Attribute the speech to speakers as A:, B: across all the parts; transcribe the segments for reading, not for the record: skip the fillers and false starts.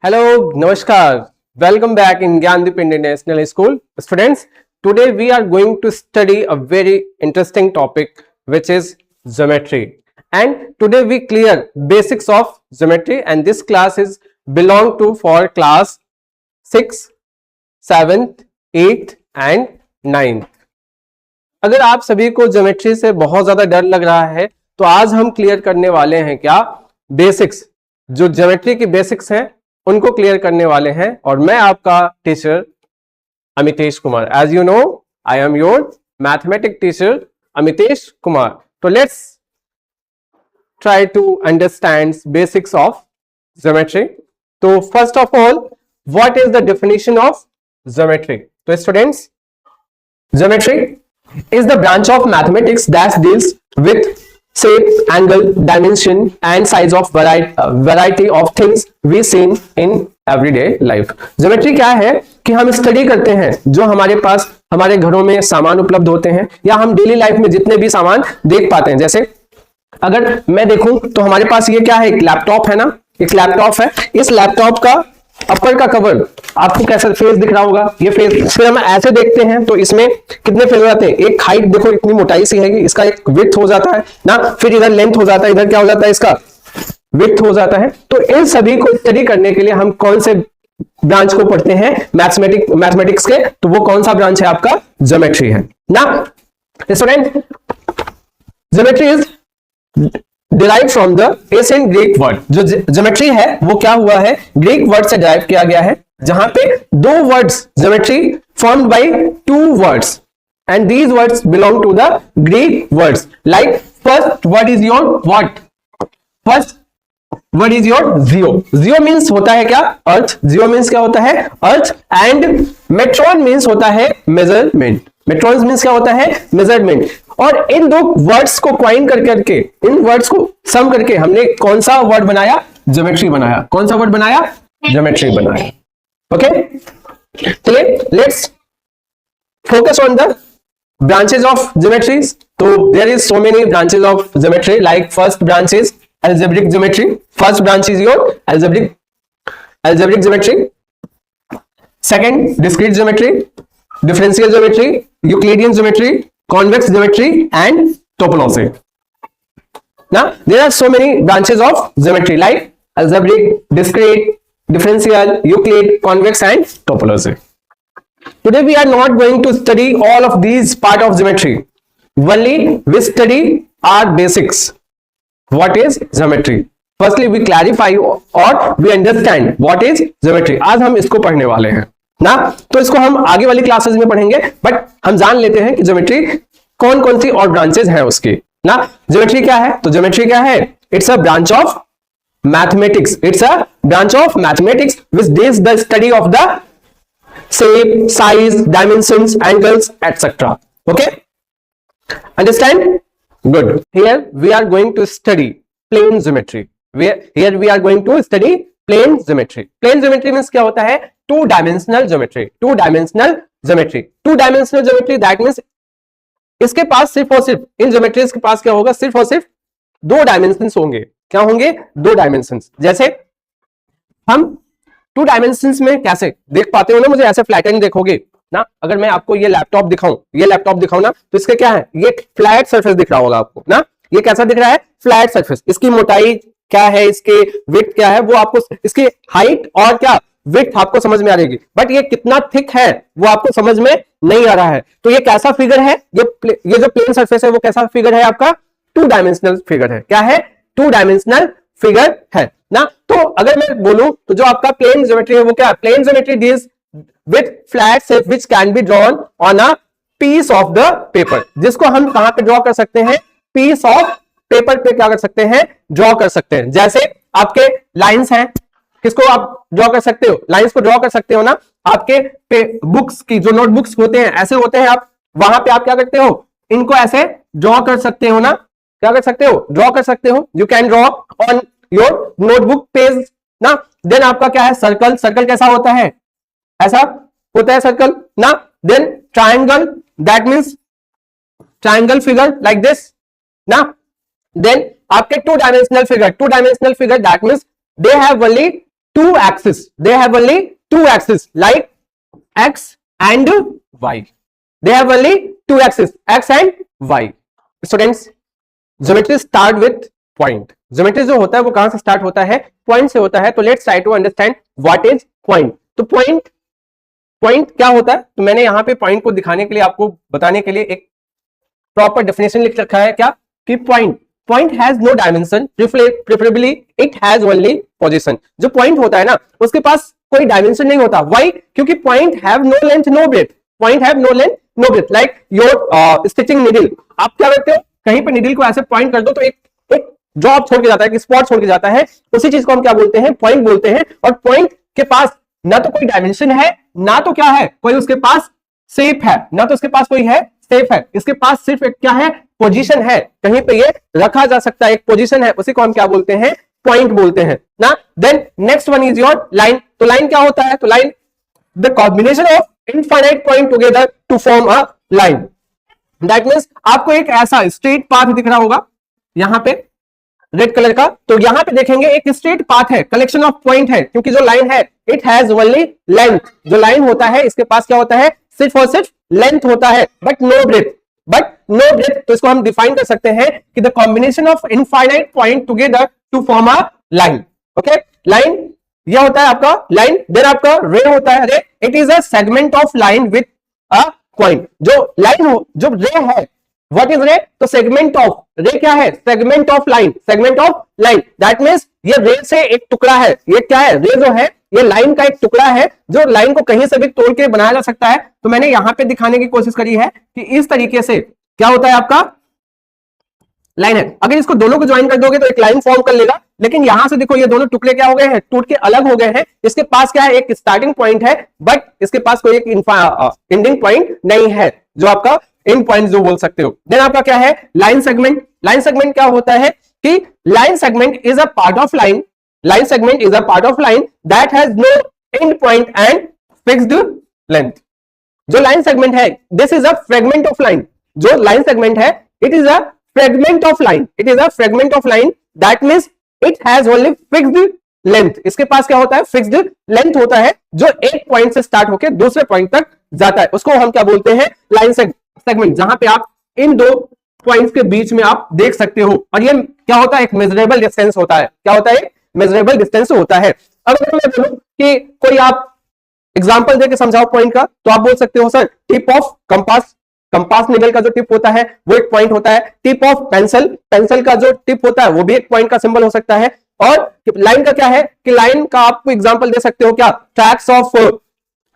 A: Hello, Namaskar. Welcome back in Gyandeep International School. Students, today we are going to study a very interesting topic which is geometry. And today we clear basics of geometry, and this class is belong to for class 6, 7th, 8th and 9th. अगर आप सभी को geometry से बहुत ज्यादा डर लग रहा है तो आज हम क्लियर करने वाले हैं क्या बेसिक्स, जो ज्योमेट्री की बेसिक्स हैं उनको क्लियर करने वाले हैं। और मैं आपका teacher Amitesh Kumar, as you know I am your mathematics teacher Amitesh Kumar. तो let's try to understand basics of geometry. तो first of all, what is the definition of geometry? तो students, geometry is the branch of mathematics that deals with shape, angle, dimension and size of variety of things we seen in everyday life. Geometry क्या है कि हम study करते हैं जो हमारे पास हमारे घरों में सामान उपलब्ध होते हैं या हम डेली लाइफ में जितने भी सामान देख पाते हैं। जैसे अगर मैं देखूं तो हमारे पास ये क्या है, एक लैपटॉप है ना, एक लैपटॉप है। इस लैपटॉप का अपर का कवर आपको कैसा फेस दिख रहा होगा, ये फेस। फिर हम ऐसे देखते हैं तो इसमें कितने फेस हो जाते हैं, एक हाइट देखो इतनी मोटाई सी है, इसका एक विड्थ हो जाता है ना, फिर इधर लेंथ हो जाता है, इधर क्या हो जाता है, इसका विड्थ हो जाता है। तो इन सभी को स्टडी करने के लिए हम कौन से ब्रांच को पढ़ते हैं मैथमेटिक्स के? तो वो कौन सा ब्रांच है आपका? ज्योमेट्री है ना student. Geometry is derive from the ancient Greek word. जो ज्योमेट्री है वो क्या हुआ है, ग्रीक वर्ड से डिराइव किया गया है, जहां पे दो words geometry formed by two words and these words belong to the Greek words. Like first word is your what, first word is your geo. Geo means होता है क्या, अर्थ। जियो मीन्स क्या होता है, अर्थ। एंड मेट्रॉन मीन्स होता है मेजरमेंट। मेट्रॉन मीन्स क्या होता है, मेजरमेंट। और इन दो वर्ड्स को क्वाइन करके, इन वर्ड्स को सम करके हमने कौन सा वर्ड बनाया, ज्योमेट्री बनाया। कौन सा वर्ड बनाया, ज्योमेट्री बनाया। ओके, चलिए let's focus on the branches of geometry. तो there is so many branches of geometry. Like first branch is algebraic geometry. First branch is your algebraic geometry. Second, discrete geometry, differential geometry, Euclidean geometry, convex geometry and topology. Now there are so many branches of geometry like algebraic, discrete, differential, Euclid, convex and topology. Today we are not going to study all of these part of geometry. Only we study our basics. What is geometry? Firstly, we clarify or we understand what is geometry. आज हम इसको पढ़ने वाले हैं ना, तो इसको हम आगे वाली क्लासेस में पढ़ेंगे, बट हम जान लेते हैं कि ज्योमेट्री कौन कौन सी और ब्रांचेस हैं उसकी ना। ज्योमेट्री क्या है? तो ज्योमेट्री क्या है, it's a branch of mathematics. It's a branch of mathematics which deals the study of the shape, size, dimensions, angles etcetera. Okay, understand? Good. Here we are going to study plane geometry. Here we are going to study plane geometry. Plane geometry means क्या होता है, two dimensional geometry. Two dimensional geometry. Two dimensional geometry that means इसके पास सिर्फ और सिर्फ इन geometries के पास क्या होगा, सिर्फ और सिर्फ दो डायमेंशंस होंगे। क्या होंगे? दो डायमेंशंस। जैसे हम टू डायमेंशंस में कैसे देख पाते हो ना, मुझे ऐसे फ्लैटन देखोगे ना, अगर मैं आपको ये लैपटॉप दिखाऊं ना, तो इसके क्या है, ये फ्लैट सरफेस दिख रहा होगा आपको ना। ये कैसा दिख रहा है, फ्लैट सरफेस। इसकी मोटाई क्या है, इसके विड्थ क्या है, वो आपको, इसकी हाइट और क्या विड्थ आपको समझ में आ जाएगी, बट ये कितना थिक है वो आपको समझ में नहीं आ रहा है। तो ये कैसा फिगर है, ये जो प्लेन सरफेस है वो कैसा फिगर है आपका, टू डायमेंशनल फिगर है। क्या है, टू डायमेंशनल फिगर है ना। तो अगर मैं बोलूं तो जो आपका प्लेन ज्योमेट्री है वो क्या है, plane geometry deals with flat shape which can be drawn on a piece of the paper, जिसको हम कहां पे ड्रॉ कर सकते हैं, piece of paper पे क्या कर सकते हैं, ड्रॉ कर सकते हैं। जैसे आपके लाइंस हैं, किसको आप ड्रॉ कर सकते हो, लाइंस को ड्रॉ कर सकते हो ना। आपके बुक्स की जो नोटबुक्स होते हैं ऐसे होते हैं, आप वहां पे आप क्या करते हो, इनको ऐसे ड्रॉ कर सकते हो ना। क्या कर सकते हो, ड्रॉ कर सकते हो। You can draw on your notebook page ना। देन आपका क्या है, सर्कल। सर्कल कैसा होता है, ऐसा होता है सर्कल ना। Then triangle, that means triangle figure like this ना। देन आपके two dimensional figure that means they have only two axes, they have only two axes like x and y, they have only two axes x and y. Students, geometry start with point. Geometry जो होता है वो कहां से start होता है? Point से होता है. तो let's try to understand what is point. तो पॉइंट क्या होता है? तो मैंने यहां पे पॉइंट को दिखाने के लिए, आपको बताने के लिए एक प्रॉपर डेफिनेशन लिख रखा है. क्या कि point has no dimension, preferably it has only position. जो पॉइंट होता है ना, उसके पास कोई डायमेंशन नहीं होता. व्हाई? क्योंकि point have no length no breadth. Point have no length no breadth. Like your stitching needle. आप क्या करते हो? कहीं पे निडल को ऐसे पॉइंट कर दो तो एक ड्रॉप छोड़ के जाता है, एक स्पॉट छोड़ के जाता है. उसी चीज को हम क्या बोलते हैं? पॉइंट बोलते हैं. और पॉइंट के पास ना तो कोई डायमेंशन है, ना तो क्या है, कोई उसके पास शेप है, ना तो उसके पास कोई है शेप है. इसके पास सिर्फ एक क्या है? पोजीशन है. कहीं पे ये रखा जा सकता है, एक पोजीशन है. उसी को हम क्या बोलते हैं? पॉइंट बोलते हैं ना. Then next one is your line. तो लाइन क्या होता है? तो line the combination of infinite point together to form a line. That means आपको एक ऐसा स्ट्रेट पाथ दिख रहा होगा यहां पे रेड कलर का. तो यहां पे देखेंगे एक स्ट्रेट पाथ है, कलेक्शन ऑफ पॉइंट है. क्योंकि जो लाइन है इट हैज ओनली लेंथ. जो लाइन होता है इसके पास क्या होता है? सिर्फ और सिर्फ लेंथ होता है, बट नो ब्रेथ. तो इसको हम डिफाइन कर सकते हैं कि the combination of infinite point together to form a line. Okay, line यह होता है आपका लाइन. देन आपका रे होता है. रे it is a segment of line with a point. जो लाइन हो, जो रे है, व्हाट इज रे? तो सेगमेंट ऑफ. रे क्या है? Segment of line. Segment of line that means ये रे से एक टुकड़ा है. ये क्या है? रे जो है ये लाइन का एक टुकड़ा है जो लाइन को कहीं से भी तोड़ के बनाया जा सकता है. तो मैंने यहां पे दिखाने की कोशिश करी है कि इस तरीके से क्या होता है आपका लाइन है. अगर इसको दोनों को ज्वाइन कर दोगे तो एक लाइन फॉर्म कर लेगा. लेकिन यहां से देखो ये दोनों टुकड़े क्या हो गए हैं? टूट के अलग हो गए हैं. इसके पास क्या है? एक स्टार्टिंग पॉइंट है, बट इसके पास कोई एक एंडिंग पॉइंट नहीं है, जो आपका एंड पॉइंट जो बोल सकते हो. देन आपका क्या है? Line segment. लाइन सेगमेंट क्या होता है कि line segment is a part of line. Line segment is a part of line that has no end point and fixed length. जो लाइन सेगमेंट है, this is a fragment of line. जो line segment है it is a fragment of line. It is a fragment of line that means it has only fixed length. इसके पास क्या होता है? Fixed length होता है, जो एक पॉइंट से स्टार्ट होकर दूसरे पॉइंट तक जाता है. उसको हम क्या बोलते हैं? Line segment. जहां पे आप इन दो पॉइंट्स के बीच में आप देख सकते हो. और ये क्या होता है? एक मेजरेबल डिस्टेंस होता है. क्या होता है? मेजरेबल डिस्टेंस होता है. अब अगर मैं बोलूं कि कोई आप एग्जांपल देके समझाओ पॉइंट का, तो आप बोल सकते हो sir tip of compass. Compass needle का जो टिप होता है वो एक पॉइंट होता है. Tip of pencil. पेंसिल का जो टिप होता है वो भी एक पॉइंट का सिंबल हो सकता है. और लाइन का क्या है कि लाइन का आप एग्जांपल दे सकते हो क्या? Tracks of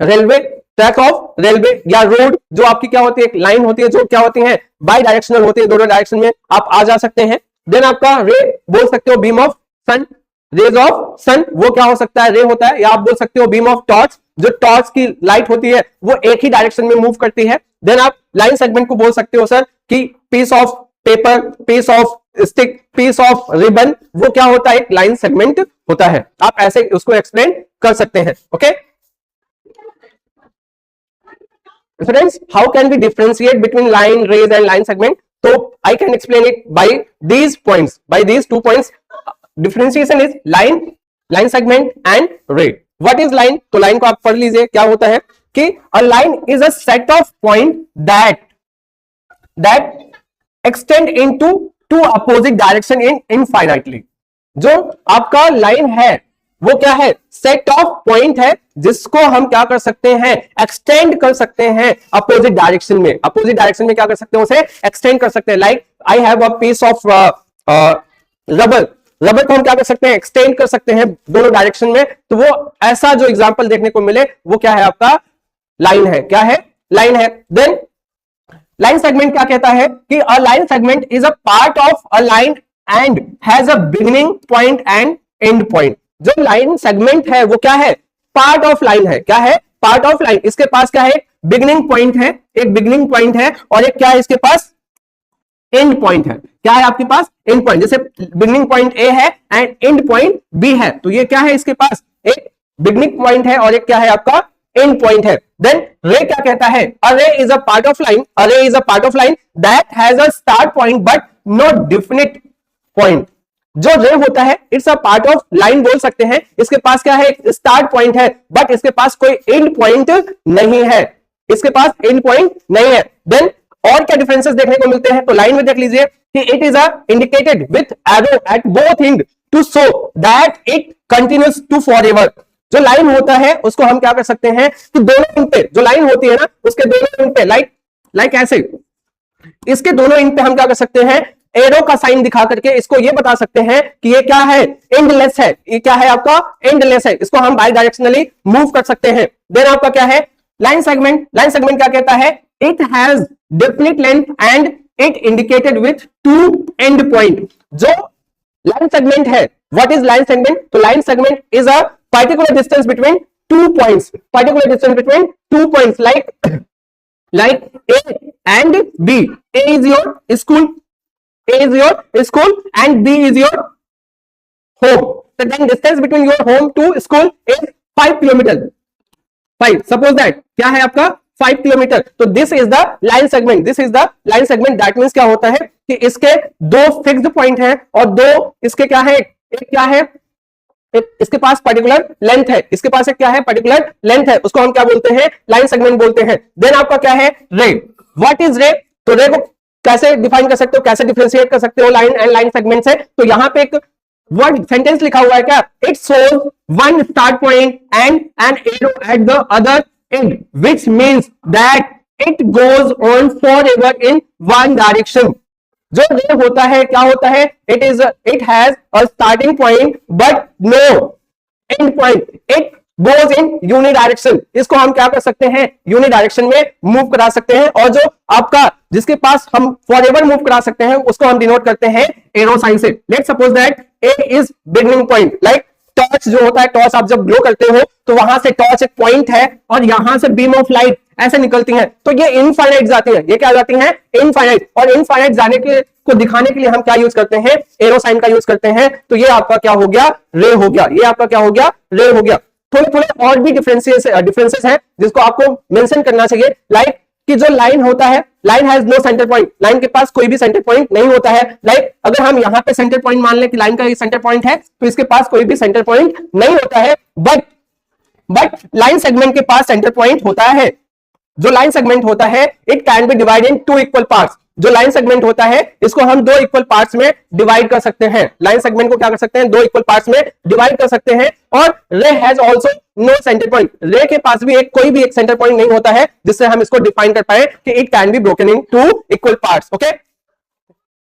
A: railway. Track of railway या रोड जो आपकी क्या होती है? एक लाइन होती है जो क्या होती है? बाई डायरेक्शनल होती है. दोनों डायरेक्शन में आप आ जा सकते हैं. देन आपका रे बोल सकते हो beam of sun. Rays of sun वो क्या हो सकता है? रे होता है. या आप बोल सकते हो बीम ऑफ टॉर्च. जो टॉर्च की लाइट होती है वो एक ही डायरेक्शन में मूव करती है. देन आप लाइन सेगमेंट को बोल सकते हो सर कि piece of paper, piece of stick, piece of ribbon वो क्या होता है? एक लाइन सेगमेंट होता है. आप ऐसे उसको एक्सप्लेन कर सकते हैं. Okay friends, how can we differentiate between line, rays and line segment? तो I can explain it by these points, by these 2 points. Differentiation is line segment and ray. What is line? तो line को आप पढ़ लीजिए. क्या होता है कि a line is a set of point that extend into two opposite direction in infinitely. जो आपका लाइन है वो क्या है? सेट ऑफ पॉइंट है जिसको हम क्या कर सकते हैं? एक्सटेंड कर सकते हैं अपोजिट डायरेक्शन में. अपोजिट डायरेक्शन में क्या कर सकते हैं? उसे एक्सटेंड कर सकते हैं. Like I have a piece of rubber. Rubber को हम क्या कर सकते हैं? एक्सटेंड कर सकते हैं दोनों डायरेक्शन में. तो वो ऐसा जो एग्जांपल देखने को मिले वो क्या है? आपका लाइन है. क्या है? लाइन है. देन लाइन सेगमेंट क्या कहता है कि a line segment is a part of a line and has a beginning point and and point. जो लाइन सेगमेंट है वो क्या है? पार्ट ऑफ लाइन है. क्या है? Part of line. इसके पास क्या है? बिगिनिंग पॉइंट है. एक बिगिनिंग पॉइंट है और एक क्या है? इसके पास एंड पॉइंट है. क्या है आपके पास? End point. जैसे बिगिनिंग पॉइंट ए है एंड एंड पॉइंट बी है. तो ये क्या है? इसके पास एक बिगिनिंग पॉइंट है और एक क्या है? आपका एंड पॉइंट है. देन रे क्या कहता है? A ray is a part of line. A ray is a part of line that has a start point but no definite point. जो रे होता है it's a part of line बोल सकते हैं। इसके पास क्या है, स्टार्ट पॉइंट है, बट इसके पास कोई एंड पॉइंट नहीं है, इसके पास एंड पॉइंट नहीं है। देन और क्या डिफरेंसेस देखने को मिलते हैं, तो लाइन में देख लीजिए कि it is indicated with arrow at both end to show that it continues to forever. जो लाइन होता है उसको हम क्या कर सकते हैं कि दोनों एंड पे, जो लाइन होती है ना उसके दोनों एंड पे लाइक ऐसे, इसके दोनों एंड पे हम क्या कर सकते हैं, एरो का साइन दिखा करके इसको ये बता सकते हैं कि ये क्या है, एंडलेस है, ये क्या है आपका, एंडलेस है। इसको हम बाई डायरेक्शनली मूव कर सकते हैं। देन आपका क्या है, लाइन सेगमेंट। लाइन सेगमेंट क्या कहता है, it has definite length and it indicated with to and point. जो लाइन सेगमेंट है, व्हाट इज लाइन सेगमेंट, तो line segment is a particular distance between two points, particular distance between two points, like A and B. A is your school, A is your school and B is your home. So then distance between your home to school is 5 kilometer. 5. Suppose that क्या है आपका 5 kilometre. तो this is the line segment, this is the line segment. That means क्या होता है कि इसके दो फिक्स्ड पॉइंट हैं और दो इसके क्या है, एक क्या है, इसके पास पर्टिकुलर लेंथ है, इसके पास एक क्या है, पर्टिकुलर लेंथ है, उसको हम क्या बोलते हैं, लाइन सेगमेंट बोलते हैं। देन आपका क्या है, रे। व्हाट इज रे, तो रे को कैसे डिफाइन कर सकते हो, कैसे डिफरेंशिएट कर सकते हो लाइन एंड लाइन सेगमेंट से, तो यहां पे एक वर्ड सेंटेंस लिखा हुआ है क्या, it shows one start point and an arrow at the other end which means that it goes on forever in one direction. जो रे होता है क्या होता है, it has a starting point but no end point, it goes in unidirection. इसको हम क्या कर सकते हैं, यूनि डायरेक्शन में मूव करा सकते हैं। और जो आपका जिसके पास हम फॉरएवर मूव करा सकते हैं उसको हम डिनोट करते हैं एरो साइन से। Let's suppose that A is beginning point, like torch जो होता है, टॉर्च आप जब ग्लो करते हो तो वहां से टॉर्च एक पॉइंट है और यहां से बीम ऑफ लाइट ऐसे निकलती हैं, तो ये इनफाइनाइट जाती हैं, ये क्या जाती हैं, इनफाइनाइट। और इनफाइनाइट जाने के को दिखाने के लिए हम क्या यूज करते हैं, एरो साइन का यूज करते हैं। तो ये आपका क्या हो गया, रे हो गया, ये आपका क्या हो गया, रे हो गया। थोड़े थोड़े और भी डिफरेंसेस हैं जिसको आपको मेंशन करना चाहिए, लाइक कि जो लाइन होता है, line has no centre point, line के पास कोई भी सेंटर पॉइंट नहीं होता है। लाइक अगर हम यहां पे सेंटर पॉइंट मान लें कि लाइन का ये सेंटर पॉइंट है, तो इसके पास कोई भी सेंटर पॉइंट नहीं होता है। बट लाइन सेगमेंट के पास सेंटर पॉइंट होता है। जो लाइन सेगमेंट होता है it can be divided in two equal parts. जो लाइन सेगमेंट होता है इसको हम दो इक्वल पार्ट्स में डिवाइड कर सकते हैं। लाइन सेगमेंट को क्या कर सकते हैं, दो इक्वल पार्ट्स में डिवाइड कर सकते हैं। और ray has also no centre point, ray के पास भी कोई भी एक सेंटर पॉइंट नहीं होता है जिससे हम इसको डिफाइन कर पाए कि it can be broken in two equal parts. Okay,